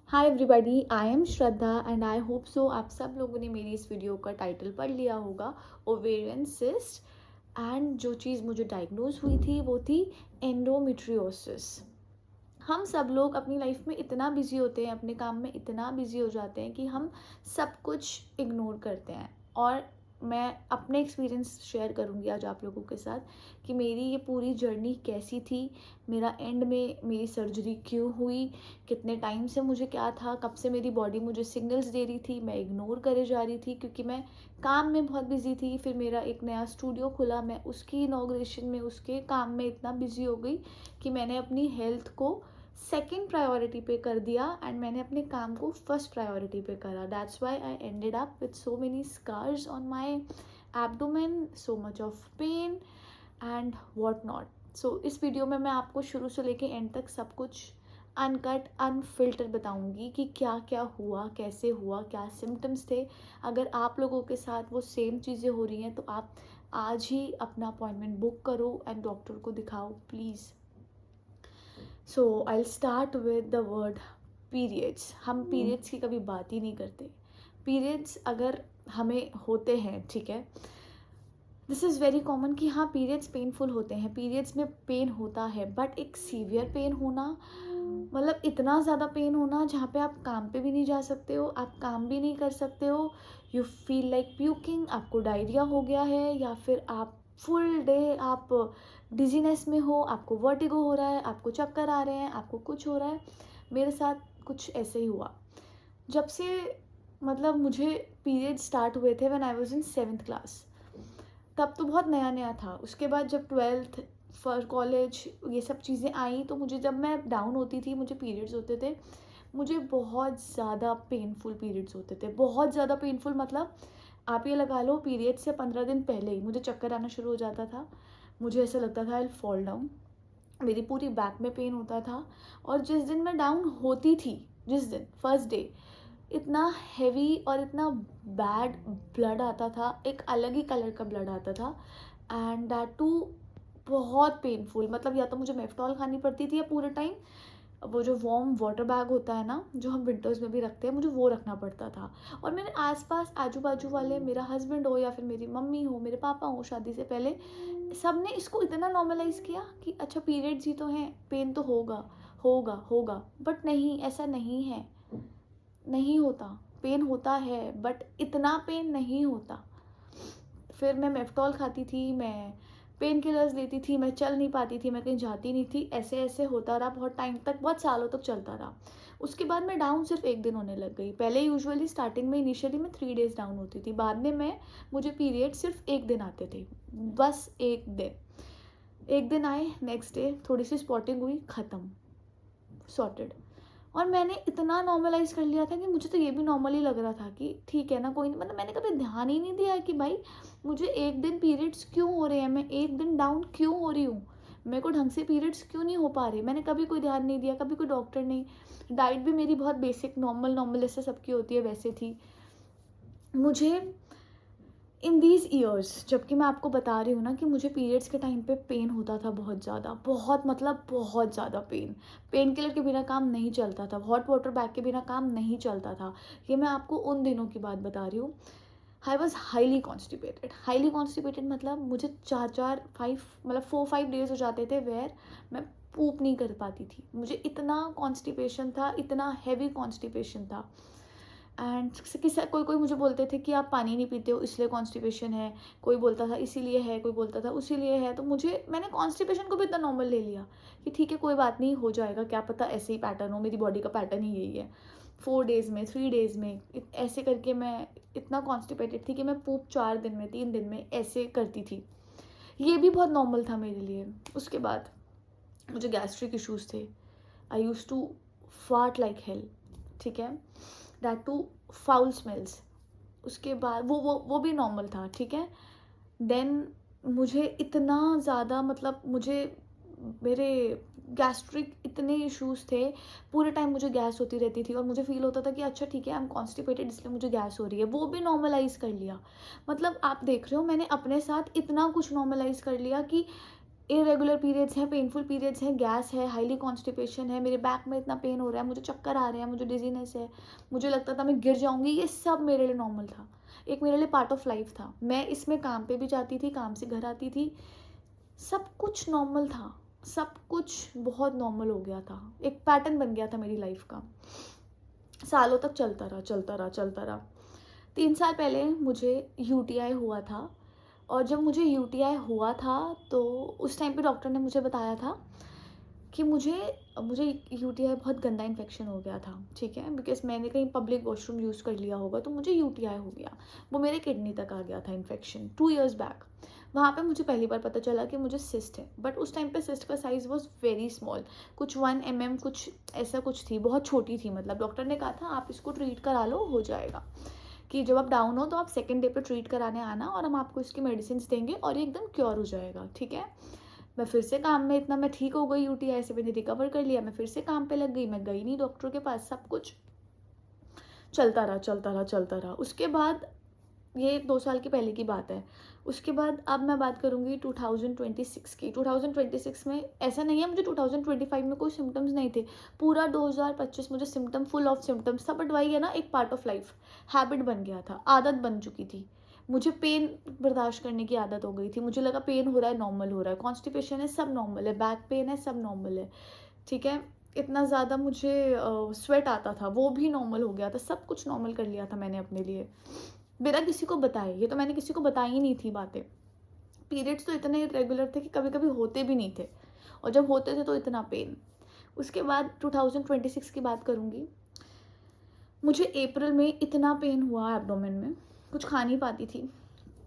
Hi everybody, I am Shraddha and I hope so आप सब लोगों ने मेरी इस वीडियो का टाइटल पढ़ लिया होगा, ओवेरियन सिस्ट। एंड जो चीज़ मुझे डायग्नोज हुई थी वो थी एंडोमेट्रियोसिस। हम सब लोग अपनी लाइफ में इतना बिजी होते हैं, अपने काम में इतना बिजी हो जाते हैं कि हम सब कुछ इग्नोर करते हैं। और मैं अपने एक्सपीरियंस शेयर करूँगी आज आप लोगों के साथ कि मेरी ये पूरी जर्नी कैसी थी, मेरा एंड में मेरी सर्जरी क्यों हुई, कितने टाइम से मुझे क्या था, कब से मेरी बॉडी मुझे सिग्नल्स दे रही थी, मैं इग्नोर करे जा रही थी क्योंकि मैं काम में बहुत बिजी थी। फिर मेरा एक नया स्टूडियो खुला, मैं उसकी इनॉग्रेशन में उसके काम में इतना बिजी हो गई कि मैंने अपनी हेल्थ को सेकंड प्रायोरिटी पे कर दिया एंड मैंने अपने काम को फर्स्ट प्रायोरिटी पे करा। That's why I ended up with so many scars on my abdomen, so much of pain and what not. So इस वीडियो में मैं आपको शुरू से लेके एंड तक सब कुछ अनकट अनफिल्टर बताऊंगी कि क्या क्या हुआ, कैसे हुआ, क्या सिम्टम्स थे। अगर आप लोगों के साथ वो सेम चीज़ें हो रही हैं तो आप आज ही अपना अपॉइंटमेंट बुक करो एंड डॉक्टर को दिखाओ please. So I start with the word periods. हम पीरियड्स की कभी बात ही नहीं करते। पीरियड्स अगर हमें होते हैं, ठीक है, दिस इज़ वेरी कॉमन कि हाँ पीरियड्स पेनफुल होते हैं, पीरियड्स में पेन होता है, बट एक सीवियर पेन होना, मतलब इतना ज़्यादा पेन होना जहाँ पे आप काम पे भी नहीं जा सकते हो, आप काम भी नहीं कर सकते हो, यू फील लाइक प्यूकिंग, आपको डायरिया हो गया है, या फिर आप फुल डे आप डिजीनेस में हो, आपको वर्टिगो हो रहा है, आपको चक्कर आ रहे हैं, आपको कुछ हो रहा है। मेरे साथ कुछ ऐसे ही हुआ जब से, मतलब मुझे पीरियड स्टार्ट हुए थे when I was in 7th class. तब तो बहुत नया नया था। उसके बाद जब 12th फॉर कॉलेज ये सब चीज़ें आई तो मुझे, जब मैं डाउन होती थी, मुझे पीरियड्स होते थे, मुझे बहुत ज़्यादा पेनफुल पीरियड्स होते थे, बहुत ज़्यादा पेनफुल। मतलब आप ये लगा लो पीरियड से 15 दिन पहले ही मुझे चक्कर आना शुरू हो जाता था। मुझे ऐसा लगता था आई विल फॉल डाउन, मेरी पूरी बैक में पेन होता था। और जिस दिन मैं डाउन होती थी, जिस दिन फर्स्ट डे, इतना हैवी और इतना बैड ब्लड आता था, एक अलग ही कलर का ब्लड आता था एंड दैट टू बहुत पेनफुल। मतलब या तो मुझे मेफ्टॉल खानी पड़ती थी या पूरे टाइम वो जो वार्म वाटर बैग होता है ना, जो हम विंटर्स में भी रखते हैं, मुझे वो रखना पड़ता था। और मेरे आसपास आजू बाजू वाले, मेरा हस्बैंड हो या फिर मेरी मम्मी हो, मेरे पापा हो, शादी से पहले सब ने इसको इतना नॉर्मलाइज किया कि अच्छा पीरियड्स ही तो हैं, पेन तो होगा होगा होगा। बट नहीं, ऐसा नहीं है, नहीं होता। पेन होता है बट इतना पेन नहीं होता। फिर मैं मेफ्टॉल खाती थी, मैं पेन किलर्स लेती थी, मैं चल नहीं पाती थी, मैं कहीं जाती नहीं थी, ऐसे ऐसे होता रहा बहुत टाइम तक, बहुत सालों तक चलता रहा। उसके बाद मैं डाउन सिर्फ एक दिन होने लग गई। पहले यूजुअली स्टार्टिंग में इनिशियली मैं 3 days डाउन होती थी, बाद में मैं, मुझे पीरियड सिर्फ एक दिन आते थे, बस एक दिन। एक दिन आए, नेक्स्ट डे थोड़ी सी स्पॉटिंग हुई, ख़त्म, सॉर्टेड। और मैंने इतना नॉर्मलाइज़ कर लिया था कि मुझे तो ये भी नॉर्मल ही लग रहा था कि ठीक है ना, कोई नहीं। मतलब मैंने कभी ध्यान ही नहीं दिया कि भाई मुझे एक दिन पीरियड्स क्यों हो रहे हैं, मैं एक दिन डाउन क्यों हो रही हूँ, मेरे को ढंग से पीरियड्स क्यों नहीं हो पा रहे। मैंने कभी कोई ध्यान नहीं दिया, कभी कोई डॉक्टर नहीं। डाइट भी मेरी बहुत बेसिक नॉर्मल नॉर्मल जैसे सबकी होती है वैसे थी। मुझे इन दीज ईयर्स, जबकि मैं आपको बता रही हूँ ना कि मुझे पीरियड्स के टाइम पे पेन होता था बहुत ज़्यादा, बहुत, मतलब बहुत ज़्यादा पेन। पेन किलर के बिना काम नहीं चलता था, हॉट वाटर बैग के बिना काम नहीं चलता था। ये मैं आपको उन दिनों की बात बता रही हूँ। I was highly constipated, highly constipated, मतलब मुझे 4-4-5, मतलब 4-5 days हो जाते थे वेयर मैं पूप नहीं कर पाती थी। मुझे इतना कॉन्स्टिपेशन था, इतना हैवी कॉन्स्टिपेशन था। एंड किसी कोई कोई मुझे बोलते थे कि आप पानी नहीं पीते हो इसलिए कॉन्स्टिपेशन है, कोई बोलता था इसीलिए है, कोई बोलता था उसीलिए है। तो मुझे, मैंने कॉन्स्टिपेशन को भी इतना नॉर्मल ले लिया कि ठीक है कोई बात नहीं, हो जाएगा, क्या पता ऐसे ही पैटर्न हो, मेरी बॉडी का पैटर्न ही यही है। 4 days में, 3 days में, ऐसे करके मैं इतना कॉन्स्टिपेटेड थी कि मैं पूप 4 दिन में, 3 दिन में ऐसे करती थी। ये भी बहुत नॉर्मल था मेरे लिए। उसके बाद मुझे गैस्ट्रिक इश्यूज थे, I use to fart like hell, ठीक है, दैट टू फाउल स्मेल्स। उसके बाद वो भी नॉर्मल था, ठीक है। देन मुझे इतना ज़्यादा, मतलब मुझे, मेरे गैस्ट्रिक इतने इश्यूज थे, पूरे टाइम मुझे गैस होती रहती थी और मुझे फील होता था कि अच्छा ठीक है आई एम कॉन्स्टिपेटेड इसलिए मुझे गैस हो रही है, वो भी नॉर्मलाइज़ कर लिया। मतलब आप देख रहे हो मैंने अपने साथ इतना कुछ नॉर्मलाइज़ कर लिया कि इरेगुलर पीरियड्स हैं, पेनफुल पीरियड्स हैं, गैस है, हाईली कॉन्स्टिपेशन है, मेरे बैक में इतना पेन हो रहा है, मुझे चक्कर आ रहे हैं, मुझे डिजीनेस है, मुझे लगता था मैं गिर जाऊंगी, ये सब मेरे लिए नॉर्मल था, एक मेरे लिए पार्ट ऑफ लाइफ था। मैं इसमें काम पे भी जाती थी, काम से घर आती थी, सब कुछ नॉर्मल था, सब कुछ बहुत नॉर्मल हो गया था, एक पैटर्न बन गया था मेरी लाइफ का। सालों तक चलता रहा चलता रहा चलता रहा। 3 साल पहले मुझे यूटीआई हुआ था, और जब मुझे यूटीआई हुआ था तो उस टाइम पे डॉक्टर ने मुझे बताया था कि मुझे मुझे यूटीआई बहुत गंदा इन्फेक्शन हो गया था, ठीक है, बिकॉज मैंने कहीं पब्लिक वॉशरूम यूज़ कर लिया होगा तो मुझे यूटीआई हो गया, वो मेरे किडनी तक आ गया था इन्फेक्शन 2 years बैक। वहाँ पे मुझे पहली बार पता चला कि मुझे सिस्ट है, बट उस टाइम पे सिस्ट का साइज़ वॉज वेरी स्मॉल, कुछ 1 mm कुछ ऐसा कुछ थी, बहुत छोटी थी, मतलब डॉक्टर ने कहा था आप इसको ट्रीट करा लो, हो जाएगा, कि जब आप डाउन हो तो आप सेकेंड डे पे ट्रीट कराने आना और हम आपको इसकी मेडिसिन देंगे और ये एकदम क्योर हो जाएगा, ठीक है। मैं फिर से काम में, इतना मैं ठीक हो गई यूटीआई से, मैंने रिकवर कर लिया, मैं फिर से काम पे लग गई, मैं गई नहीं डॉक्टर के पास, सब कुछ चलता रहा चलता रहा चलता रहा। उसके बाद ये 2 साल की पहले की बात है। उसके बाद अब मैं बात करूँगी 2026 की। 2026 में ऐसा नहीं है मुझे 2025 में कोई सिम्टम्स नहीं थे, पूरा 2025 मुझे सिम्टम, फुल ऑफ सिम्टम्स था, बट वही है ना, एक पार्ट ऑफ लाइफ, हैबिट बन गया था, आदत बन चुकी थी। मुझे पेन बर्दाश्त करने की आदत हो गई थी, मुझे लगा पेन हो रहा है, नॉर्मल हो रहा है, कॉन्स्टिपेशन है, सब नॉर्मल है, बैक पेन है, सब नॉर्मल है, ठीक है। इतना ज़्यादा मुझे स्वेट आता था, वो भी नॉर्मल हो गया था, सब कुछ नॉर्मल कर लिया था मैंने अपने लिए, बिना किसी को बताए। ये तो मैंने किसी को बताई ही नहीं थी बातें। पीरियड्स तो इतने रेगुलर थे कि कभी कभी होते भी नहीं थे, और जब होते थे तो इतना पेन। उसके बाद 2026 की बात करूँगी, मुझे अप्रैल में इतना पेन हुआ एब्डोमेन में, कुछ खा नहीं पाती थी,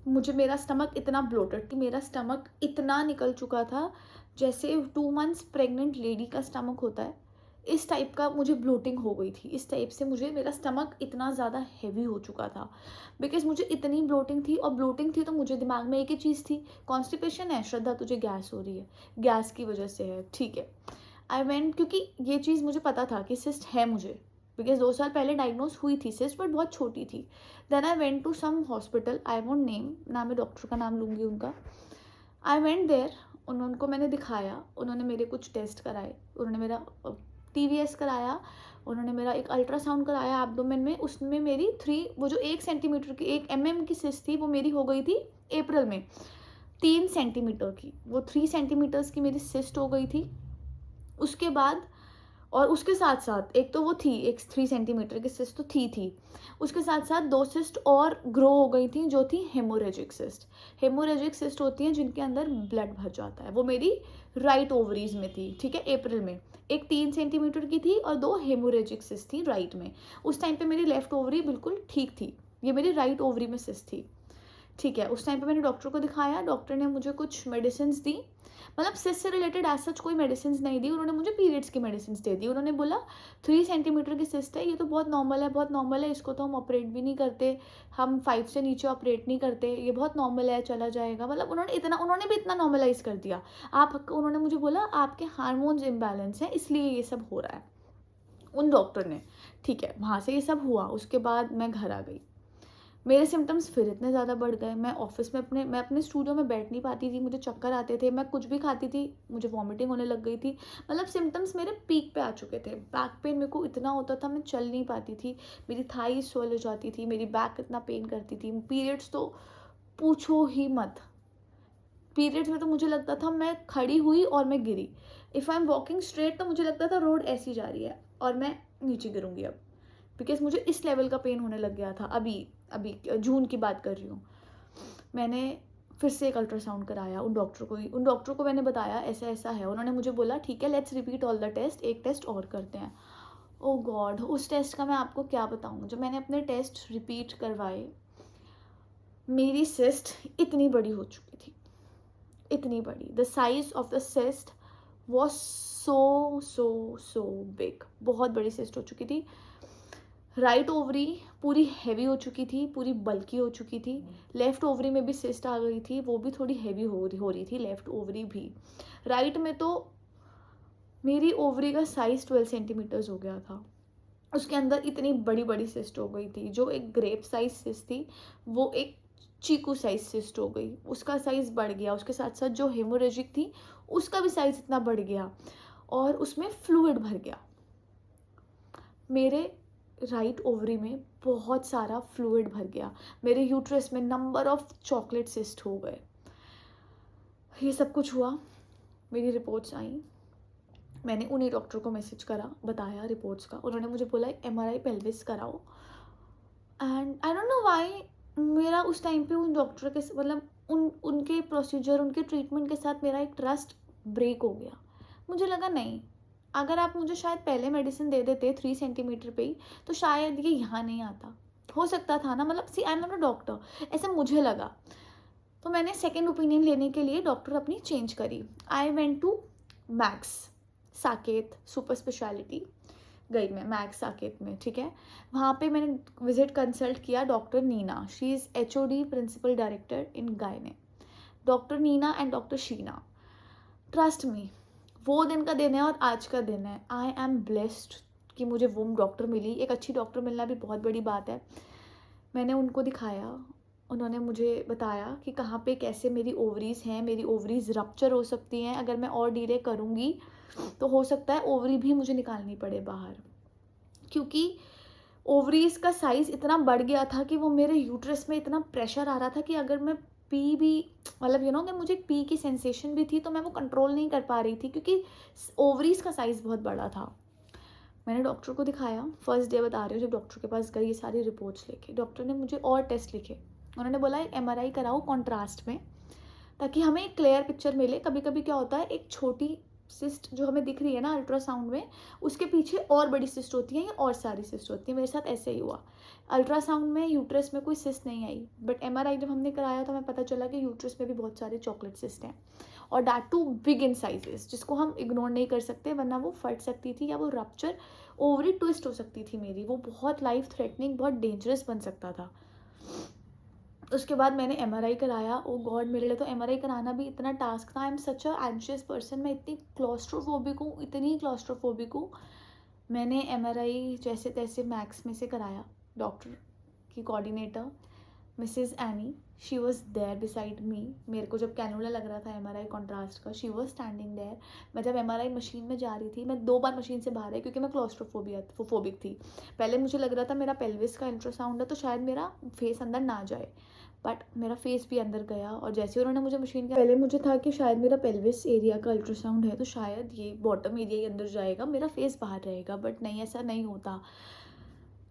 मुझे, मेरा स्टमक इतना ब्लोटेड कि मेरा स्टमक इतना निकल चुका था जैसे 2 months प्रेग्नेंट लेडी का स्टमक होता है, इस टाइप का मुझे ब्लोटिंग हो गई थी, इस टाइप से मुझे, मेरा स्टमक इतना ज़्यादा हैवी हो चुका था, बिकॉज मुझे इतनी ब्लोटिंग थी, और ब्लोटिंग थी तो मुझे दिमाग में एक ही चीज़ थी, कॉन्स्टिपेशन है श्रद्धा, तुझे गैस हो रही है, गैस की वजह से है, ठीक है। आई वेंट, क्योंकि ये चीज़ मुझे पता था कि सिस्ट है मुझे, बिकॉज 2 साल पहले डायग्नोज हुई थी सिस्ट, बट बहुत छोटी थी। Then I went to some hospital, I won't name, ना मैं डॉक्टर का नाम लूँगी उनका। आई वेंट देयर, उनको मैंने दिखाया, उन्होंने मेरे कुछ टेस्ट कराए, उन्होंने मेरा TVS कराया, उन्होंने मेरा एक अल्ट्रासाउंड कराया एब्डोमेन में, उसमें मेरी वो जो 1 सेंटीमीटर की, 1 mm की सिस्ट थी, वो मेरी हो गई थी अप्रैल में 3 सेंटीमीटर की, वो 3 सेंटीमीटर्स की मेरी सिस्ट हो गई थी। उसके बाद, और उसके साथ साथ एक तो वो थी, एक 3 सेंटीमीटर की सिस्ट तो थी, उसके साथ साथ 2 सिस्ट और ग्रो हो गई थी, जो थी हेमोरेजिक सिस्ट। हेमोरेजिक सिस्ट होती हैं जिनके अंदर ब्लड भर जाता है, वो मेरी राइट ओवरीज में थी, ठीक है, अप्रैल में। एक 3 सेंटीमीटर की थी और 2 हेमोरेजिक सिस्ट थी राइट में। उस टाइम पे मेरी लेफ्ट ओवरी बिल्कुल ठीक थी, ये मेरी राइट ओवरी में सिस्ट थी, ठीक है। उस टाइम पे मैंने डॉक्टर को दिखाया, डॉक्टर ने मुझे कुछ मेडिसिन दी, मतलब सिस्ट से रिलेटेड एज सच कोई मेडिसिन नहीं दी, उन्होंने मुझे पीरियड्स की मेडिसिन दे दी। उन्होंने बोला 3 सेंटीमीटर की सिस्ट है, ये तो बहुत नॉर्मल है, बहुत नॉर्मल है, इसको तो हम ऑपरेट भी नहीं करते, हम 5 से नीचे ऑपरेट नहीं करते, ये बहुत नॉर्मल है, चला जाएगा, मतलब उन्होंने भी इतना नॉर्मलाइज कर दिया। उन्होंने मुझे बोला आपके हार्मोन्स इम्बैलेंस हैं, इसलिए ये सब हो रहा है, उन डॉक्टर ने, ठीक है। वहाँ से ये सब हुआ, उसके बाद मैं घर आ गई, मेरे सिम्टम्स फिर इतने ज़्यादा बढ़ गए, मैं ऑफिस में मैं अपने स्टूडियो में बैठ नहीं पाती थी, मुझे चक्कर आते थे, मैं कुछ भी खाती थी मुझे वॉमिटिंग होने लग गई थी, मतलब सिम्टम्स मेरे पीक पे आ चुके थे। बैक पेन मेरे को इतना होता था, मैं चल नहीं पाती थी, मेरी थाई स्वेल हो जाती थी, मेरी बैक इतना पेन करती थी, पीरियड्स तो पूछो ही मत। पीरियड्स में तो मुझे लगता था मैं खड़ी हुई और मैं गिरी, if I am walking straight तो मुझे लगता था रोड ऐसी जा रही है और मैं नीचे गिरूंगी अब, बिकॉज मुझे इस लेवल का पेन होने लग गया था। अभी अभी जून की बात कर रही हूँ, मैंने फिर से एक अल्ट्रासाउंड कराया, उन डॉक्टर को मैंने बताया ऐसा ऐसा है, उन्होंने मुझे बोला ठीक है let's repeat all the test, एक टेस्ट और करते हैं। ओ गॉड, उस टेस्ट का मैं आपको क्या बताऊँ, जब मैंने अपने टेस्ट रिपीट करवाए, मेरी सिस्ट इतनी बड़ी हो चुकी थी, इतनी बड़ी, the size of the cyst was so big, बहुत बड़ी सिस्ट हो चुकी थी। राइट ओवरी पूरी हैवी हो चुकी थी, पूरी बल्की हो चुकी थी, लेफ्ट ओवरी में भी सिस्ट आ गई थी, वो भी थोड़ी हैवी हो रही थी, लेफ्ट ओवरी भी। राइट में तो मेरी ओवरी का साइज 12 सेंटीमीटर्स हो गया था, उसके अंदर इतनी बड़ी बड़ी सिस्ट हो गई थी, जो एक ग्रेप साइज सिस्ट थी वो एक चीकू साइज सिस्ट हो गई, उसका साइज़ बढ़ गया, उसके साथ साथ जो हेमोरेजिक थी उसका भी साइज़ इतना बढ़ गया और उसमें फ्लूइड भर गया। मेरे राइट ओवरी में बहुत सारा फ्लूइड भर गया, मेरे यूट्रस में नंबर ऑफ चॉकलेट सिस्ट हो गए। ये सब कुछ हुआ, मेरी रिपोर्ट्स आई, मैंने उन्हीं डॉक्टर को मैसेज करा, बताया रिपोर्ट्स का। उन्होंने मुझे बोला MRI पेल्विस कराओ। And I don't know why मेरा उस टाइम पे उन डॉक्टर के मतलब उनके प्रोसीजर, उनके ट्रीटमेंट के साथ मेरा एक ट्रस्ट ब्रेक हो गया। मुझे लगा नहीं, अगर आप मुझे शायद पहले मेडिसिन दे देते 3 सेंटीमीटर पे ही, तो शायद ये यहाँ नहीं आता। हो सकता था ना, मतलब see I am not a doctor, ऐसा मुझे लगा। तो मैंने सेकेंड ओपिनियन लेने के लिए डॉक्टर अपनी चेंज करी। I went to Max Saket super speciality गई मैं, मैक्स साकेत में, ठीक है। वहाँ पे मैंने विजिट कंसल्ट किया doctor Neena, she is HOD principal director in gynae. Doctor Neena and doctor Sheena, trust me, वो दिन का दिन है और आज का दिन है। आई एम ब्लेस्ड कि मुझे वो डॉक्टर मिली। एक अच्छी डॉक्टर मिलना भी बहुत बड़ी बात है। मैंने उनको दिखाया, उन्होंने मुझे बताया कि कहाँ पे कैसे मेरी ओवरीज़ हैं, मेरी ओवरीज़ रप्चर हो सकती हैं, अगर मैं और डिले करूँगी तो हो सकता है ओवरी भी मुझे निकालनी पड़े बाहर, क्योंकि ओवरीज़ का साइज़ इतना बढ़ गया था कि वो मेरे यूट्रस में इतना प्रेशर आ रहा था कि अगर मैं पी भी, मतलब अगर मुझे पी की सेंसेशन भी थी तो मैं वो कंट्रोल नहीं कर पा रही थी, क्योंकि ओवरीज़ का साइज़ बहुत बड़ा था। मैंने डॉक्टर को दिखाया, फर्स्ट डे बता रही हूँ, जब डॉक्टर के पास गई ये सारी रिपोर्ट्स लेके, डॉक्टर ने मुझे और टेस्ट लिखे। उन्होंने बोला MRI कराओ कॉन्ट्रास्ट में, ताकि हमें एक क्लियर पिक्चर मिले। कभी कभी क्या होता है, एक छोटी सिस्ट जो हमें दिख रही है ना अल्ट्रासाउंड में, उसके पीछे और बड़ी सिस्ट होती है या और सारी सिस्ट होती है। मेरे साथ ऐसे ही हुआ, अल्ट्रासाउंड में यूट्रस में कोई सिस्ट नहीं आई, बट MRI जब हमने कराया तो हमें पता चला कि यूट्रस में भी बहुत सारे चॉकलेट सिस्ट हैं, और that too big in sizes, जिसको हम इग्नोर नहीं कर सकते, वरना वो फट सकती थी या वो रप्चर ओवरी ट्विस्ट हो सकती थी मेरी, वो बहुत लाइफ थ्रेटनिंग, बहुत डेंजरस बन सकता था। उसके बाद मैंने MRI कराया। ओ गॉड, मेरे लिए तो MRI कराना भी इतना टास्क था। I am such a anxious person, मैं इतनी क्लॉस्ट्रोफोबिक हूँ, इतनी क्लॉस्ट्रोफोबिक हूँ। मैंने MRI जैसे तैसे मैक्स में से कराया। डॉक्टर की coordinator Mrs Annie, she was there beside me. मेरे को जब कैनुला लग रहा था MRI कॉन्ट्रास्ट का, शी वॉज स्टैंडिंग देयर। मैं जब MRI मशीन में जा रही थी, मैं 2 बार मशीन से बाहर आई क्योंकि मैं क्लॉस्ट्रोफोबिक थी। पहले मुझे लग रहा था मेरा पेल्विस का अल्ट्रासाउंड है तो शायद मेरा फेस अंदर ना जाए, बट मेरा फेस भी अंदर गया। और जैसे उन्होंने मुझे मशीन के, पहले मुझे था कि शायद मेरा पेल्विस एरिया का अल्ट्रासाउंड है तो शायद ये बॉटम एरिया ही अंदर जाएगा, मेरा फेस बाहर रहेगा, बट नहीं, ऐसा नहीं होता।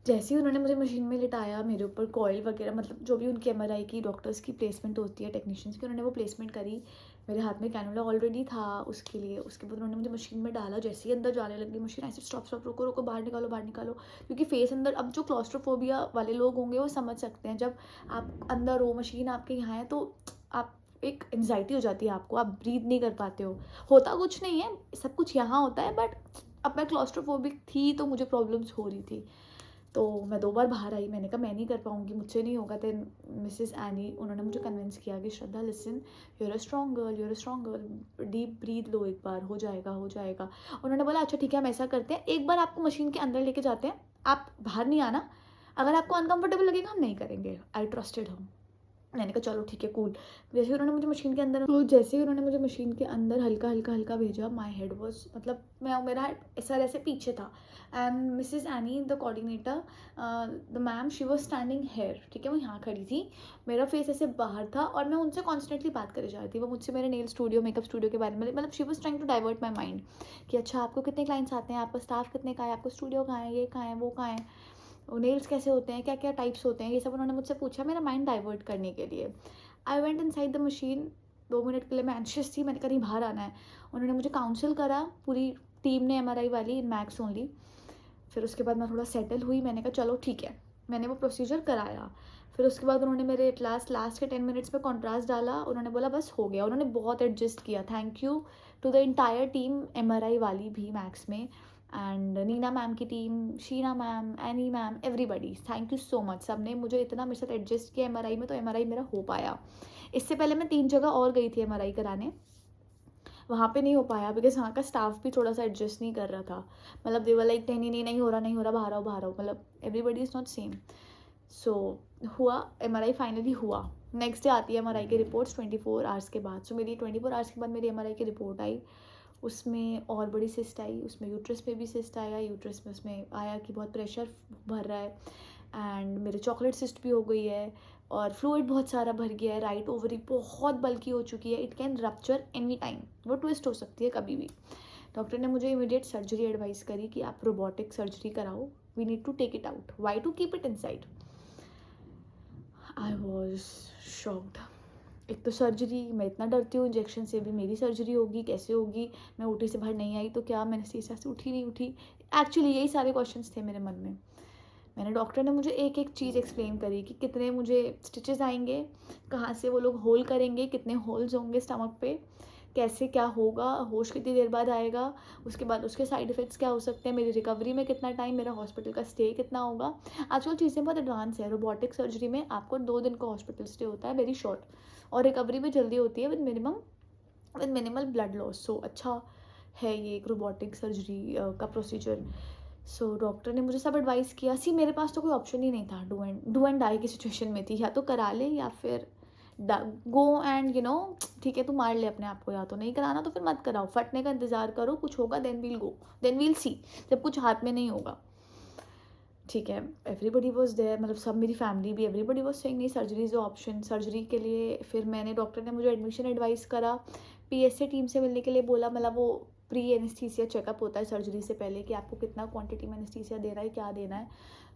जैसे ही उन्होंने मुझे मशीन में लिटाया, मेरे ऊपर कॉइल वगैरह, मतलब जो भी उनकी MRI की डॉक्टर्स की प्लेसमेंट होती है, टेक्नीशियंस की, उन्होंने वो प्लेसमेंट करी। मेरे हाथ में कैनुला ऑलरेडी था उसके लिए। उसके बाद उन्होंने मुझे मशीन में डाला। जैसे ही अंदर जाने लगी मशीन, ऐसे स्टॉप स्टॉप, रुको रुको, बाहर निकालो बाहर निकालो, क्योंकि फेस अंदर, अब जो क्लॉस्ट्रोफोबिया वाले लोग होंगे वो समझ सकते हैं, जब आप अंदर हो, मशीन आपके यहाँ है, तो आप एक एंजाइटी हो जाती है आपको, आप ब्रीथ नहीं कर पाते हो। होता कुछ नहीं है, सब कुछ यहाँ होता है, बट अब मैं क्लॉस्ट्रोफोबिक थी तो मुझे प्रॉब्लम्स हो रही थी। तो मैं 2 बार बाहर आई, मैंने कहा मैं नहीं कर पाऊँगी, मुझसे नहीं होगा। देन मिसेस एनी, उन्होंने मुझे कन्विंस किया कि Shraddha listen, you are a strong girl, you are a strong girl, deep breath लो एक बार, हो जाएगा हो जाएगा। उन्होंने बोला अच्छा ठीक है, हम ऐसा करते हैं, एक बार आपको मशीन के अंदर लेके जाते हैं, आप बाहर नहीं आना, अगर आपको अनकंफर्टेबल लगेगा हम नहीं करेंगे, आई ट्रस्टेड हूँ। मैंने कहा चलो ठीक है, कूल। जैसे ही उन्होंने मुझे मशीन के अंदर, तो जैसे ही उन्होंने मुझे मशीन के अंदर हल्का हल्का हल्का भेजा, माई हेड वॉज, मतलब मेरा सर ऐसे पीछे था। And Mrs any the coordinator, the ma'am, she was standing here, ठीक है, वो यहाँ खड़ी थी, मेरा फेस ऐसे बाहर था और मैं उनसे कॉन्स्टेंटली बात करे जा रही थी। वो मुझसे मेरे नेल स्टूडियो, मेकअप स्टूडियो के बारे में, मतलब she was trying to divert my mind कि अच्छा आपको कितने क्लाइंट्स आते हैं, आपका स्टाफ कितने का है, आपको स्टूडियो कहाँ है, ये कहाँ है, वो कहाँ है, नेल्स कैसे होते हैं, क्या क्या टाइप्स होते हैं, ये सब उन्होंने मुझसे पूछा मेरा माइंड डाइवर्ट करने के लिए। I went inside the machine, 2 minute के लिए मैं एंशियस थी, मैंने कहा नहीं बाहर आना है। उन्होंने मुझे काउंसिल करा, पूरी टीम ने, MRI वाली, इन मैक्स ओनली। फिर उसके बाद मैं थोड़ा सेटल हुई, मैंने कहा चलो ठीक है, मैंने वो प्रोसीजर कराया। फिर उसके बाद उन्होंने मेरे लास्ट के 10 मिनट्स में कॉन्ट्रास्ट डाला, उन्होंने बोला बस हो गया। उन्होंने बहुत एडजस्ट किया, thank you to the entire team, MRI वाली भी मैक्स में, एंड नीना मैम की team, Sheena ma'am, Annie ma'am, everybody, thank you so much. सब ने मुझे इतना मेरे साथ एडजस्ट किया MRI में, तो MRI मेरा हो पाया। इससे पहले मैं 3 जगह और गई थी MRI कराने, वहाँ पे नहीं हो पाया, बिकॉज वहाँ का स्टाफ भी थोड़ा सा एडजस्ट नहीं कर रहा था, मतलब दे वर लाइक नहीं नहीं नहीं हो रहा, नहीं हो रहा, बाहर आओ बाहर आओ, मतलब एवरीबडी इज़ नॉट सेम। सो हुआ MRI, फाइनली हुआ। नेक्स्ट डे आती है MRI की रिपोर्ट्स 24 आवर्स के बाद। सो मेरी 24 आवर्स के बाद मेरी MRI की रिपोर्ट आई, उसमें और बड़ी सिस्ट आई, उसमें यूट्रस पे भी सिस्ट आया, यूट्रस में उसमें आया कि बहुत प्रेशर भर रहा है एंड मेरे चॉकलेट सिस्ट भी हो गई है और फ्लूइड बहुत सारा भर गया है, राइट ओवरी बहुत बल्की हो चुकी है, it can rupture any time, वो ट्विस्ट हो सकती है कभी भी। डॉक्टर ने मुझे इमीडिएट सर्जरी एडवाइस करी कि आप रोबोटिक सर्जरी कराओ, we need to take it out, why to keep it inside. I was shocked. एक तो सर्जरी, मैं इतना डरती हूँ इंजेक्शन से भी, मेरी सर्जरी होगी कैसे होगी, मैं ओटी से बाहर नहीं आई तो क्या, मैंने एनेस्थीसिया से उठी नहीं उठी, एक्चुअली यही सारे क्वेश्चंस थे मेरे मन में। मैंने डॉक्टर ने मुझे एक एक चीज़ एक्सप्लेन करी कि कितने मुझे स्टिचेस आएंगे, कहाँ से वो लोग होल करेंगे, कितने होल्स होंगे स्टमक पे, कैसे क्या होगा, होश कितनी देर बाद आएगा, उसके बाद उसके साइड इफ़ेक्ट्स क्या हो सकते हैं, मेरी रिकवरी में कितना टाइम, मेरा हॉस्पिटल का स्टे कितना होगा। आजकल चीज़ें बहुत एडवांस है, रोबोटिक सर्जरी में आपको 2 दिन का हॉस्पिटल स्टे होता है, वेरी शॉर्ट, और रिकवरी भी जल्दी होती है विद मिनिमल ब्लड लॉस। सो अच्छा है ये एक रोबोटिक सर्जरी का प्रोसीजर। सो डॉक्टर ने मुझे सब एडवाइस किया। सी मेरे पास तो कोई ऑप्शन ही नहीं था, डू एंड डाई की सिचुएशन में थी, या तो करा ले या फिर गो एंड ठीक है तू मार ले अपने आप को, या तो नहीं कराना तो फिर मत कराओ, फटने का इंतज़ार करो, कुछ होगा देन वील गो, देन वील सी, जब कुछ हाथ में नहीं होगा। ठीक है, एवरीबडी वॉज देयर, मतलब सब मेरी फैमिली भी, एवरीबडी वॉज सेइंग नहीं सर्जरी इज़ ऑप्शन, सर्जरी के लिए। फिर मैंने, डॉक्टर ने मुझे एडमिशन एडवाइस करा, PSA टीम से मिलने के लिए बोला, मतलब वो प्री एनेस्थीसिया चेकअप होता है सर्जरी से पहले कि आपको कितना क्वांटिटी में एनेस्थीसिया देना है, क्या देना है,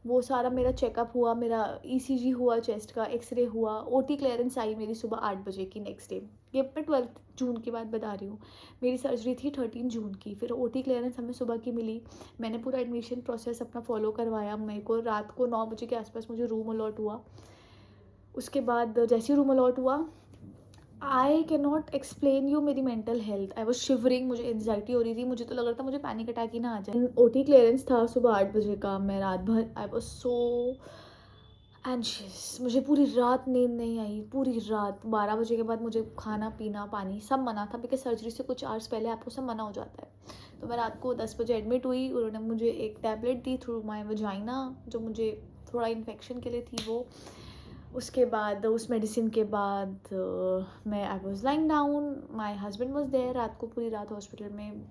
वो सारा मेरा चेकअप हुआ, मेरा ECG हुआ चेस्ट का, एक्सरे हुआ, OT क्लियरेंस आई मेरी सुबह 8 बजे की नेक्स्ट डे। ये मैं 12 जून की बात बता रही हूँ, मेरी सर्जरी थी 13 जून की, फिर OT क्लियरेंस हमें सुबह की मिली। मैंने पूरा एडमिशन प्रोसेस अपना फॉलो करवाया, मेरे को रात को 9 बजे के आसपास मुझे रूम अलॉट हुआ। उसके बाद जैसे ही रूम अलॉट हुआ, I can not explain you मेरी mental health, I was shivering, मुझे एनजाइटी हो रही थी, मुझे तो लग रहा था मुझे पैनिक अटैक ही ना आ जाए। OT क्लियरेंस था सुबह 8 बजे का, मैं रात भर आई वॉज सो एंशियस, मुझे पूरी रात नींद नहीं आई, पूरी रात। 12 बजे के बाद मुझे खाना पीना पानी सब मना था, बिकॉज सर्जरी से कुछ आवर्स पहले आपको सब मना हो जाता है। तो मैं रात को 10 बजे एडमिट हुई, उन्होंने मुझे एक tablet the through my vagina, जो मुझे थोड़ा इन्फेक्शन के लिए थी वो। उसके बाद उस मेडिसिन के बाद मैं I was lying down, my husband was there, रात को पूरी रात हॉस्पिटल में।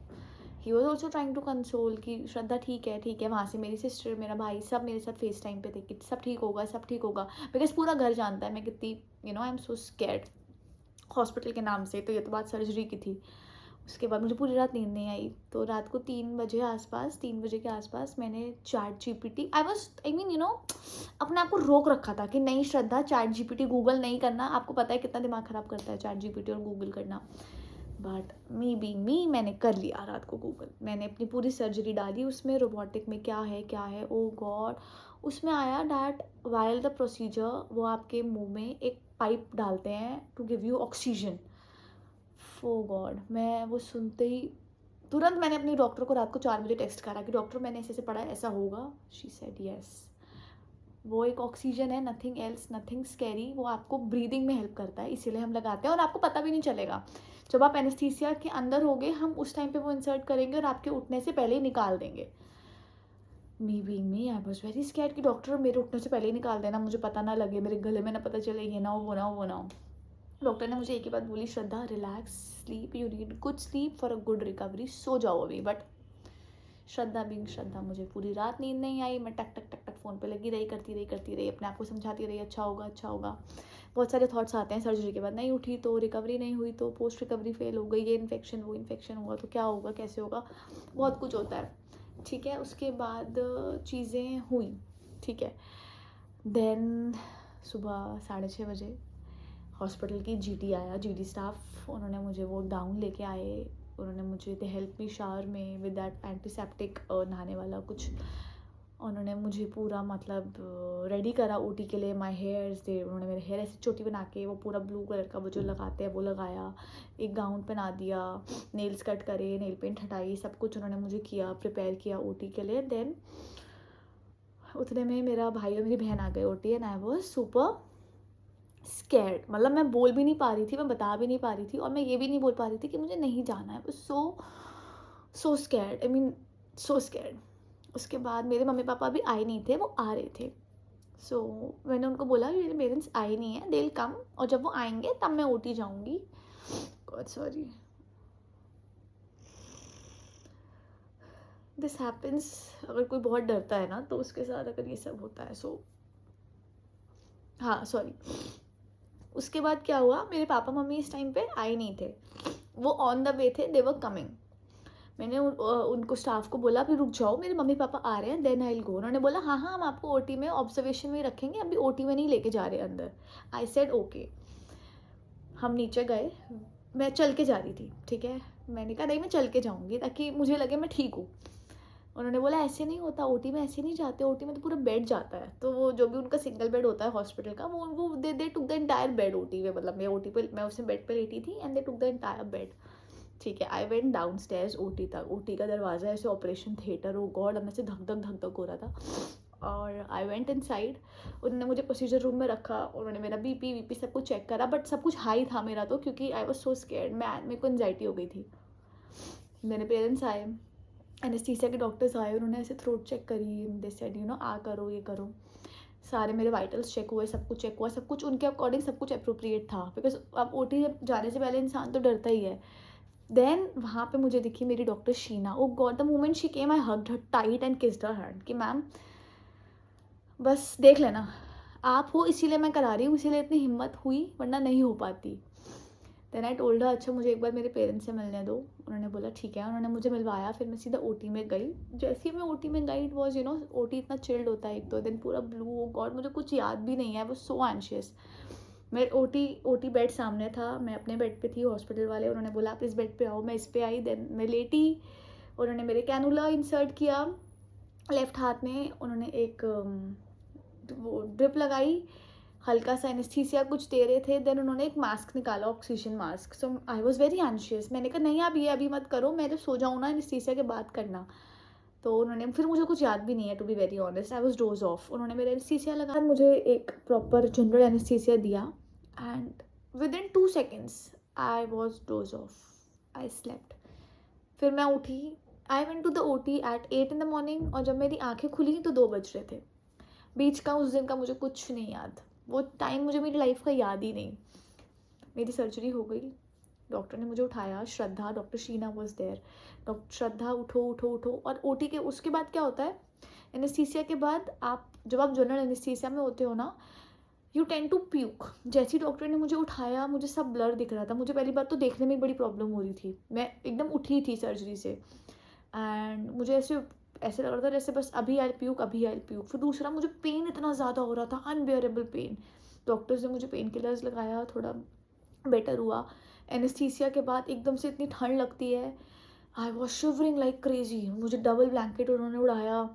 He was also trying to console कि श्रद्धा ठीक है। वहाँ से मेरी सिस्टर, मेरा भाई, सब मेरे साथ फेस टाइम पे थे कि सब ठीक होगा, सब ठीक होगा, बिकॉज पूरा घर जानता है मैं कितनी आई एम सो स्कैर्ड हॉस्पिटल के नाम से। तो ये तो बात सर्जरी की थी। उसके बाद मुझे पूरी रात नींद नहीं आई, तो रात को 3 बजे के आसपास मैंने ChatGPT, आई मीन अपने आप को रोक रखा था कि नहीं श्रद्धा, ChatGPT गूगल नहीं करना, आपको पता है कितना दिमाग ख़राब करता है ChatGPT और गूगल करना। बट मी बीइंग मी, मैंने कर लिया रात को गूगल, मैंने अपनी पूरी सर्जरी डाली उसमें, रोबोटिक में क्या है, ओ गॉड। उसमें आया डैट वाइल द प्रोसीजर, वो आपके मुंह में एक पाइप डालते हैं to give you oxygen. Oh God, मैं वो सुनते ही तुरंत मैंने अपनी डॉक्टर को रात को 4 बजे टेक्स्ट करा कि डॉक्टर मैंने ऐसे पढ़ा है, ऐसा होगा। शी सेड यस, वो एक ऑक्सीजन है, नथिंग एल्स, नथिंग स्कैरी, वो आपको ब्रीदिंग में हेल्प करता है, इसीलिए हम लगाते हैं और आपको पता भी नहीं चलेगा। जब आप एनेस्थीसिया के अंदर होगे, हम उस टाइम पे वो इंसर्ट करेंगे और आपके उठने से पहले ही निकाल देंगे। Me being me, I was very scared कि डॉक्टर मेरे उठने से पहले ही निकाल देना, मुझे पता ना लगे, मेरे गले में ना पता चले, ये ना हो वो ना हो वो ना हो। डॉक्टर ने मुझे एक ही बात बोली, Shraddha relax, sleep, you need good sleep for a good recovery, सो जाओ अभी। बट श्रद्धा बीइंग श्रद्धा, मुझे पूरी रात नींद नहीं आई, मैं टक टक टक टक फ़ोन पे लगी रही, करती रही, अपने आप को समझाती रही अच्छा होगा। बहुत सारे थॉट्स आते हैं सर्जरी के बाद, नहीं उठी तो, रिकवरी नहीं हुई तो, पोस्ट रिकवरी फेल हो गई, ये इन्फेक्शन वो इन्फेक्शन हुआ तो क्या होगा, कैसे होगा, बहुत कुछ होता है। ठीक है, उसके बाद चीज़ें हुई। ठीक है, देन सुबह 6:30 बजे हॉस्पिटल की GT आया, GT स्टाफ, उन्होंने मुझे वो गाउन लेके आए, उन्होंने मुझे दे हेल्प मी शावर में विद दैट एंटीसेप्टिक नहाने वाला कुछ, उन्होंने मुझे पूरा मतलब रेडी करा OT के लिए। माई हेयर्स दे, उन्होंने मेरे हेयर ऐसे चोटी बना के वो पूरा ब्लू कलर का वो जो लगाते हैं वो लगाया, एक गाउन पहना दिया, नेल्स कट करे, नेल पेंट हटाई, सब कुछ उन्होंने मुझे किया, प्रिपेयर किया OT के लिए। देन उतने में मेरा भाई और मेरी बहन आ गए OT and I was super scared, मतलब मैं बोल भी नहीं पा रही थी, मैं बता भी नहीं पा रही थी, और मैं ये भी नहीं बोल पा रही थी कि मुझे नहीं जाना है, सो scared, I mean so scared. उसके बाद मेरे मम्मी पापा भी आए नहीं थे, वो आ रहे थे। सो मैंने उनको बोला कि मेरे पेरेंट्स आए नहीं हैं, दे विल कम, और जब वो आएंगे तब मैं ओटी जाऊँगी। God sorry, this happens. अगर कोई बहुत डरता है ना तो उसके साथ अगर ये सब होता है। सो हाँ सॉरी। उसके बाद क्या हुआ, मेरे पापा मम्मी इस टाइम पे आए नहीं थे, वो ऑन द वे थे, दे वर कमिंग। मैंने उनको स्टाफ को बोला अभी रुक जाओ, मेरे मम्मी पापा आ रहे हैं, देन आई विल गो। उन्होंने बोला हाँ हाँ हम आपको ओटी में ऑब्जर्वेशन में ही रखेंगे, अभी ओटी में नहीं लेके जा रहे अंदर। I said okay. हम नीचे गए, मैं चल के जा रही थी, ठीक है। मैंने कहा नहीं मैं चल के जाऊँगी ताकि मुझे लगे मैं ठीक हूँ। उन्होंने बोला ऐसे नहीं होता, ओटी में ऐसे नहीं जाते, ओटी में तो पूरा बेड जाता है। तो वो जो भी उनका सिंगल बेड होता है हॉस्पिटल का, वो they took the entire bed OT में, मतलब मैं ओटी पे, मैं उसे बेड पे लेटी थी and they took the entire bed. ठीक है, I went down stairs OT तक। ओटी का दरवाज़ा ऐसे ऑपरेशन थिएटर, ओ गॉड, अंदर से धक धक हो रहा था। और आई वेंट इन साइड, उन्होंने मुझे प्रोसीजर रूम में रखा, उन्होंने मेरा बीपी वीपी सब कुछ चेक करा, बट सब कुछ हाई था मेरा तो, क्योंकि आई वॉज सो स्केर्ड, मेरे को एनजाइटी हो गई थी। मेरे पेरेंट्स आए, एनेस्थीसिया के डॉक्टर्स आए, उन्होंने ऐसे थ्रोट चेक करी, दे सेड यू नो आ करो ये करो। सारे मेरे वाइटल्स चेक हुए, सब कुछ चेक हुआ, सब कुछ उनके अकॉर्डिंग सब कुछ अप्रोप्रिएट था, बिकॉज अब ओटी जाने से पहले इंसान तो डरता ही है। देन वहाँ पे मुझे दिखी मेरी doctor Sheena. Oh God, the moment she came I hugged her tight and kissed her hand कि मैम बस देख लेना, आप हो इसीलिए मैं करा रही हूँ, इसीलिए इतनी हिम्मत हुई, वरना नहीं हो पाती। देन आई टोल्ड हर अच्छा मुझे एक बार मेरे पेरेंट्स से मिलने दो। उन्होंने बोला ठीक है, उन्होंने मुझे मिलवाया, फिर मैं सीधा ओटी में गई। जैसे ही मैं ओटी में गई, it was you know, OT इतना चिल्ड होता है एक तो, दिन पूरा ब्लू, ओ गॉड मुझे कुछ याद भी नहीं है, वो सो एंशियस। मेरे ओटी बेड सामने था, मैं अपने बेड पे थी, हॉस्पिटल वाले उन्होंने बोला आप इस बेड पे आओ, मैं इस पे आई, देन मैं लेटी, उन्होंने मेरे कैनुला इंसर्ट किया लेफ्ट हाथ में, उन्होंने एक वो ड्रिप लगाई, हल्का सा एनेस्थीसिया कुछ दे रहे थे, देन उन्होंने एक मास्क निकाला, oxygen mask. So I was very anxious, मैंने कहा नहीं आप ये अभी मत करो, मैं जब सो जाऊँ ना एनेस्थीसिया के बाद करना। तो उन्होंने, फिर मुझे कुछ याद भी नहीं है to be very honest, I was doze off. उन्होंने मेरा एनेस्थीसिया लगा, मुझे एक प्रॉपर जनरल एनेस्थीसिया दिया, and within 2 seconds I was doze off, I slept. फिर मैं उठी, I went to the OT at 8 in the morning, और जब मेरी आंखें खुली तो 2 बज रहे थे। बीच का उस दिन का मुझे कुछ नहीं याद, वो टाइम मुझे मेरी लाइफ का याद ही नहीं। मेरी सर्जरी हो गई, डॉक्टर ने मुझे उठाया, Shraddha, doctor Sheena was there. Doctor Shraddha उठो उठो उठो। और ओटी के उसके बाद क्या होता है, एनेस्थीसिया के बाद आप जब आप जनरल एनेस्थीसिया में होते हो ना, यू टेन टू प्यूक। जैसे ही डॉक्टर ने मुझे उठाया, मुझे सब ब्लर दिख रहा था, मुझे पहली बात तो देखने में बड़ी प्रॉब्लम हो रही थी, मैं एकदम उठी थी सर्जरी से, एंड मुझे ऐसे ऐसे लग रहा था जैसे बस अभी आई प्यूक, अभी आई प्यूक। फिर दूसरा मुझे पेन इतना ज़्यादा हो रहा था, अनबेयरेबल पेन। डॉक्टर्स ने मुझे पेन किलर्स लगाया, थोड़ा बेटर हुआ। एनेस्थीसिया के बाद एकदम से इतनी ठंड लगती है, आई वॉज शिवरिंग लाइक क्रेजी, मुझे डबल ब्लैंकेट उन्होंने उड़ाया।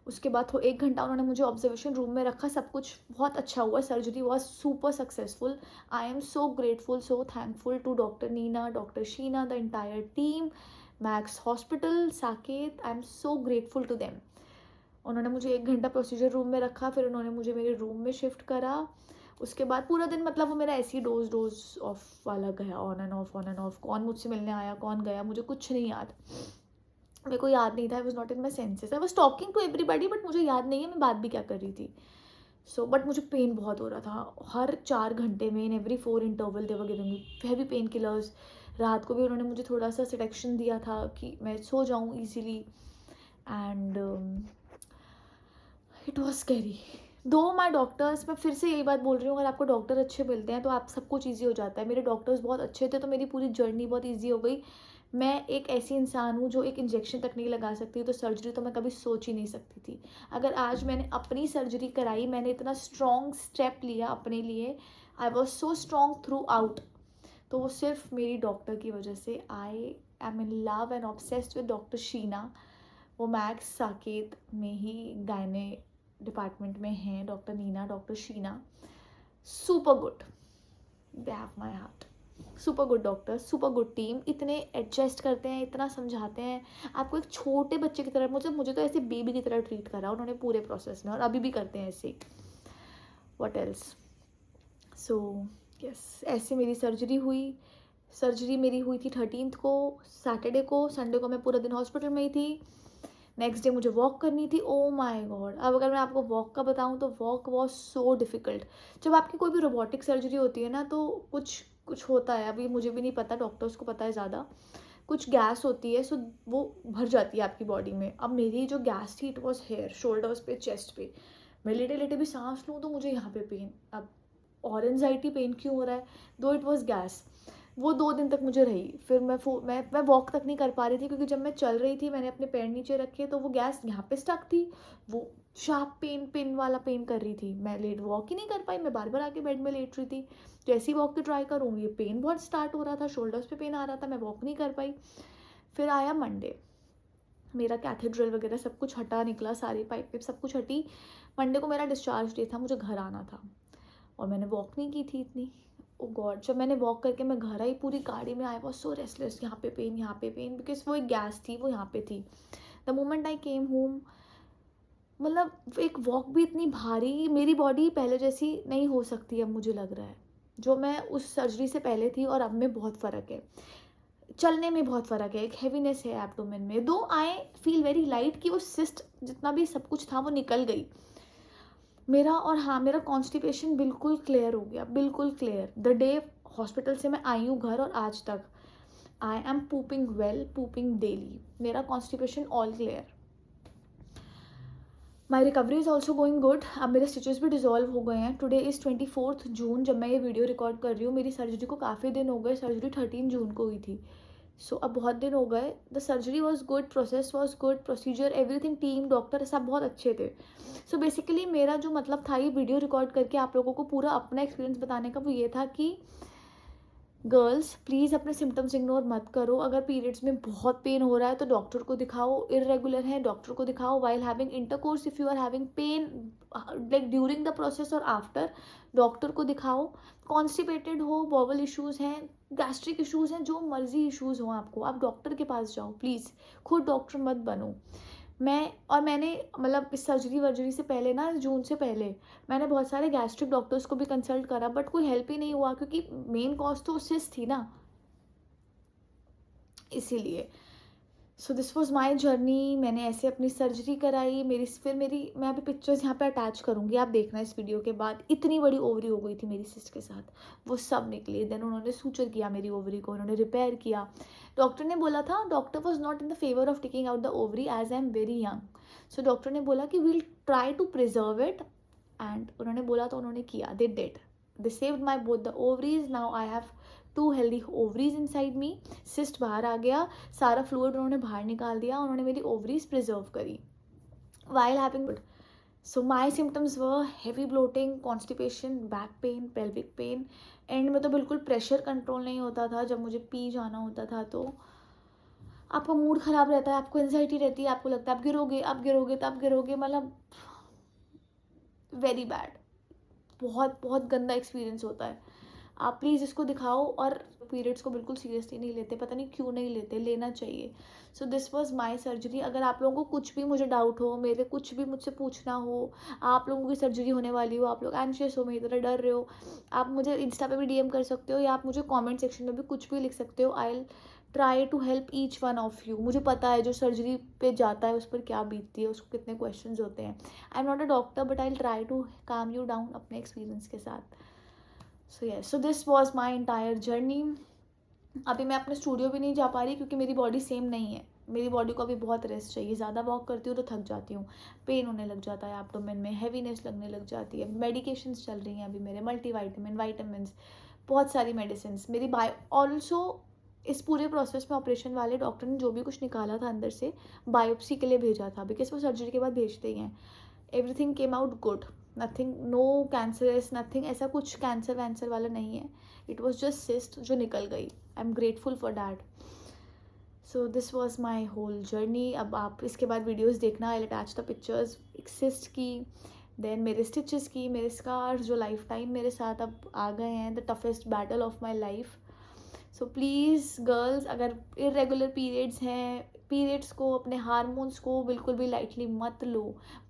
उसके बाद 1 घंटा उन्होंने मुझे ऑब्जर्वेशन रूम में रखा, सब कुछ बहुत अच्छा हुआ, surgery was super successful. I am so grateful, so thankful to doctor Neena, doctor Sheena, the entire team, Max hospital, Saket, I am so grateful to them. उन्होंने मुझे 1 घंटा प्रोसीजर रूम में रखा, फिर उन्होंने मुझे मेरे रूम में शिफ्ट करा। उसके बाद पूरा दिन मतलब वो मेरा ऐसी डोज ऑफ वाला गया, on end of on end of. कौन मुझसे मिलने आया, कौन गया, मुझे कुछ नहीं याद, मेरे को याद नहीं था। I was not in my senses, I was talking to everybody, but मुझे याद नहीं है मैं बात भी क्या कर रही थी। सो बट मुझे पेन बहुत हो रहा था, हर 4 घंटे में, in every 4 interval they were giving me heavy pain killers. रात को भी उन्होंने मुझे थोड़ा सा सिडेक्शन दिया था कि मैं सो जाऊँ easily, and it was scary. दो माई डॉक्टर्स, मैं फिर से यही बात बोल रही हूँ, अगर आपको डॉक्टर अच्छे मिलते हैं तो आप सब कुछ ईजी हो जाता है। मेरे डॉक्टर्स बहुत अच्छे थे, तो मेरी पूरी जर्नी बहुत ईजी हो गई। मैं एक ऐसी इंसान हूँ जो एक इंजेक्शन तक नहीं लगा सकती, तो सर्जरी तो मैं कभी सोच ही नहीं सकती थी। अगर आज मैंने अपनी सर्जरी कराई, मैंने इतना स्ट्रॉन्ग स्टेप लिया अपने लिए, I was so strong throughout, तो वो सिर्फ मेरी डॉक्टर की वजह से। I am in love and obsessed with doctor Sheena. वो मैक्स साकेत में ही गायने डिपार्टमेंट में हैं, doctor Neena, doctor Sheena, super good, they have my heart, super good doctor, super good team, इतने एडजस्ट करते हैं, इतना समझाते हैं आपको एक छोटे बच्चे की तरह। मुझे तो ऐसे बेबी की तरह ट्रीट करा उन्होंने पूरे प्रोसेस में, और अभी भी करते हैं ऐसे। What else. सो यस, ऐसे मेरी सर्जरी हुई। सर्जरी मेरी हुई थी 13th को, सैटरडे को। संडे को मैं पूरा दिन हॉस्पिटल में ही थी। नेक्स्ट डे मुझे वॉक करनी थी। ओ माय गॉड, अब अगर मैं आपको वॉक का बताऊँ तो वॉक वॉज सो डिफ़िकल्ट। जब आपकी कोई भी रोबोटिक सर्जरी होती है ना, तो कुछ कुछ होता है, अभी मुझे भी नहीं पता, डॉक्टर्स को पता है ज़्यादा। कुछ गैस होती है, सो वो भर जाती है आपकी बॉडी में। अब मेरी जो गैस थी, इट वॉज हेयर, शोल्डर्स पे, चेस्ट पे। मैं लेटे लेटे भी सांस लूँ तो मुझे यहाँ पे पेन। अब और एनजाइटी पेन क्यों हो रहा है, दो इट वॉज गैस। वो 2 दिन तक मुझे रही। फिर मैं वॉक तक नहीं कर पा रही थी, क्योंकि जब मैं चल रही थी मैंने अपने पैर नीचे रखे तो वो गैस यहाँ पे स्टक थी। वो शार्प पेन, पिन वाला पेन कर रही थी। मैं लेट वॉक ही नहीं कर पाई, मैं बार बार आके बेड में लेट रही थी। जैसे ही वॉक की ट्राई करूँ, ये पेन बहुत स्टार्ट हो रहा था, शोल्डर्स पे पेन आ रहा था, मैं वॉक नहीं कर पाई। फिर आया मंडे, मेरा कैथेड्रल वगैरह सब कुछ हटा, निकला, सारी पाइप सब कुछ हटी। मंडे को मेरा डिस्चार्ज डे था, मुझे घर आना था और मैंने वॉक नहीं की थी इतनी। ओ गॉड, जब मैंने वॉक करके मैं घर आई, पूरी गाड़ी में आई वॉज सो रेस्टलेस, यहाँ पे पेन, यहाँ पे पेन, बिकॉज वो एक गैस थी, वो यहाँ पे थी। The moment I came home, मतलब एक वॉक भी इतनी भारी, मेरी बॉडी पहले जैसी नहीं हो सकती अब मुझे लग रहा है। जो मैं उस सर्जरी से पहले थी और अब में बहुत फ़र्क है। चलने में बहुत फ़र्क है, एक हैवीनेस है एब्डोमेन में। दो आई फील वेरी लाइट कि वो सिस्ट जितना भी सब कुछ था वो निकल गई मेरा। और हाँ, मेरा कॉन्स्टिपेशन बिल्कुल क्लियर हो गया, बिल्कुल क्लियर। द डे हॉस्पिटल से मैं आई हूँ घर और आज तक I am pooping well, pooping daily. मेरा constipation all clear. My recovery is also going good. अब मेरे स्टिचेस भी डिजॉल्व हो गए हैं। टुडे इज़ 24 जून जब मैं ये वीडियो रिकॉर्ड कर रही हूँ। मेरी सर्जरी को काफ़ी दिन हो गए, सर्जरी 13 जून को हुई थी। सो अब बहुत दिन हो गए। The surgery was good, process was good, procedure everything, team, doctor सब बहुत अच्छे थे। सो बेसिकली मेरा जो मतलब था ये वीडियो रिकॉर्ड करके आप लोगों को पूरा अपना एक्सपीरियंस बताने का, वो ये था कि गर्ल्स प्लीज़ अपने सिम्टम्स इग्नोर मत करो। अगर पीरियड्स में बहुत पेन हो रहा है तो डॉक्टर को दिखाओ, इरेगुलर है डॉक्टर को दिखाओ। While having intercourse, if you are having pain like during the process और आफ्टर, डॉक्टर को दिखाओ। कॉन्स्टिपेटेड हो, बॉवल इश्यूज़ हैं, गैस्ट्रिक इश्यूज़ हैं, जो मर्जी इश्यूज़ हो आपको, आप डॉक्टर के पास जाओ प्लीज़। खुद डॉक्टर मत बनो। मैंने मतलब इस सर्जरी वर्जरी से पहले ना, जून से पहले मैंने बहुत सारे गैस्ट्रिक डॉक्टर्स को भी कंसल्ट करा, बट कोई हेल्प ही नहीं हुआ, क्योंकि मेन कॉज तो सिस्ट थी ना, इसीलिए। सो दिस वॉज माई जर्नी। मैंने ऐसे अपनी सर्जरी कराई। मैं अभी पिक्चर्स यहाँ पे अटैच करूँगी, आप देखना इस वीडियो के बाद। इतनी बड़ी ओवरी हो गई थी मेरी सिस्ट के साथ, वो सब निकली। देन उन्होंने सूचर किया मेरी ओवरी को, उन्होंने रिपेयर किया। डॉक्टर ने बोला था, doctor was not in the favour of taking out the ovary as I am very young. So doctor ने बोला कि we'll try to preserve it, and उन्होंने बोला तो उन्होंने किया, they did. They saved my both the ovaries. Now I have 2 healthy ovaries inside me. Cyst बाहर आ गया, सारा फ्लूइड उन्होंने बाहर निकाल दिया, उन्होंने मेरी ओवरीज प्रिजर्व करी while having. So my symptoms were heavy bloating, constipation, back pain, pelvic pain. End में तो बिल्कुल प्रेशर कंट्रोल नहीं होता था। जब मुझे पी जाना होता था तो आपका मूड ख़राब रहता है, आपको एंजाइटी रहती है, आपको लगता है आप गिरोगे, आप गिरोगे, तब गिरोगे, मतलब वेरी बैड। बहुत बहुत गंदा एक्सपीरियंस होता है। आप प्लीज़ इसको दिखाओ। और पीरियड्स को बिल्कुल सीरियसली नहीं लेते, पता नहीं क्यों नहीं लेते, लेना चाहिए। So this was my surgery. अगर आप लोगों को कुछ भी मुझे डाउट हो, मेरे कुछ भी मुझसे पूछना हो, आप लोगों की सर्जरी होने वाली हो, आप लोग एंशियस हो, मेरी तरह डर रहे हो, आप मुझे इंस्टा पे भी डीएम कर सकते हो, या आप मुझे कमेंट सेक्शन में भी कुछ भी लिख सकते हो। I will try to help each one of you. मुझे पता है जो सर्जरी पे जाता है उस पर क्या बीतती है, उसको कितने क्वेश्चंस होते हैं। I am not a doctor, but I will try to calm you down अपने एक्सपीरियंस के साथ। So yes, so this was my entire journey. अभी मैं अपने स्टूडियो भी नहीं जा पा रही, क्योंकि मेरी बॉडी सेम नहीं है। मेरी बॉडी को अभी बहुत रेस्ट चाहिए। ज़्यादा वॉक करती हूँ तो थक जाती हूँ, पेन होने लग जाता है एब्डोमेन में, हैवीनेस लगने लग जाती है। मेडिकेशंस चल रही हैं अभी मेरे, मल्टीविटामिन, वाइटामिन, बहुत सारी मेडिसिन मेरी। ऑल्सो इस पूरे प्रोसेस में ऑपरेशन वाले डॉक्टर ने जो भी कुछ निकाला था अंदर से, बायोप्सी के लिए भेजा था, बिकॉज वो सर्जरी के बाद भेजते ही हैं। Everything came out good, nothing, no cancerous, nothing, ऐसा कुछ कैंसर वैंसर वाला नहीं है। इट वॉज जस्ट सिस्ट जो निकल गई। I am grateful for that. So this was my whole journey. अब आप इसके बाद वीडियोज़ देखना, आई अटैच द पिक्चर्स, एक सिस्ट की, देन मेरे स्टिचेस की, मेरे स्कार्स जो लाइफ टाइम मेरे साथ अब आ गए हैं, the toughest battle of my life. So please girls, अगर इरेगुलर पीरियड्स हैं, पीरियड्स को, अपने हार्मोन्स को बिल्कुल भी लाइटली मत लो।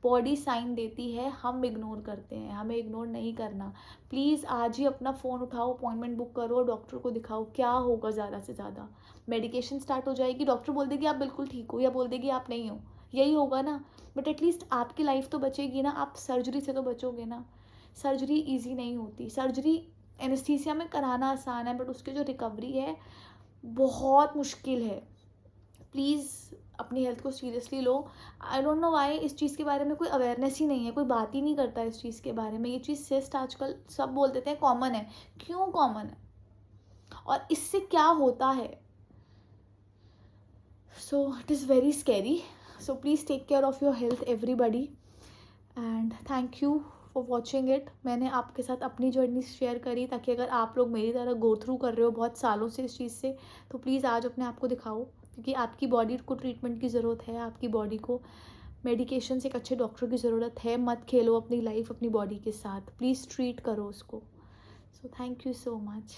बॉडी साइन देती है, हम इग्नोर करते हैं, हमें इग्नोर नहीं करना। प्लीज़ आज ही अपना फ़ोन उठाओ, अपॉइंटमेंट बुक करो, डॉक्टर को दिखाओ। क्या होगा ज़्यादा से ज़्यादा, मेडिकेशन स्टार्ट हो जाएगी, डॉक्टर बोल देगी आप बिल्कुल ठीक हो, या बोल देगी आप नहीं हो। यही होगा ना, बट एटलीस्ट आपकी लाइफ तो बचेगी ना, आप सर्जरी से तो बचोगे ना। सर्जरी ईजी नहीं होती, सर्जरी एनेस्थीसिया में कराना आसान है, बट उसकी जो रिकवरी है बहुत मुश्किल है। प्लीज़ अपनी हेल्थ को seriously low. I don't know why इस चीज़ के बारे में कोई अवेयरनेस ही नहीं है, कोई बात ही नहीं करता इस चीज़ के बारे में। ये चीज़ सिस्ट आजकल सब बोल देते हैं कॉमन है, क्यों कॉमन है और इससे क्या होता है? So it is very scary. So please take care of your health everybody, and thank you for watching it. मैंने आपके साथ अपनी जर्नी शेयर करी, ताकि अगर आप लोग मेरी तरह गो थ्रू कर रहे हो बहुत सालों से इस चीज़ से, तो प्लीज़ आज अपने आप को दिखाओ, क्योंकि आपकी बॉडी को ट्रीटमेंट की ज़रूरत है, आपकी बॉडी को मेडिकेशन से एक अच्छे डॉक्टर की ज़रूरत है। मत खेलो अपनी लाइफ अपनी बॉडी के साथ, प्लीज़ ट्रीट करो उसको। So thank you so much.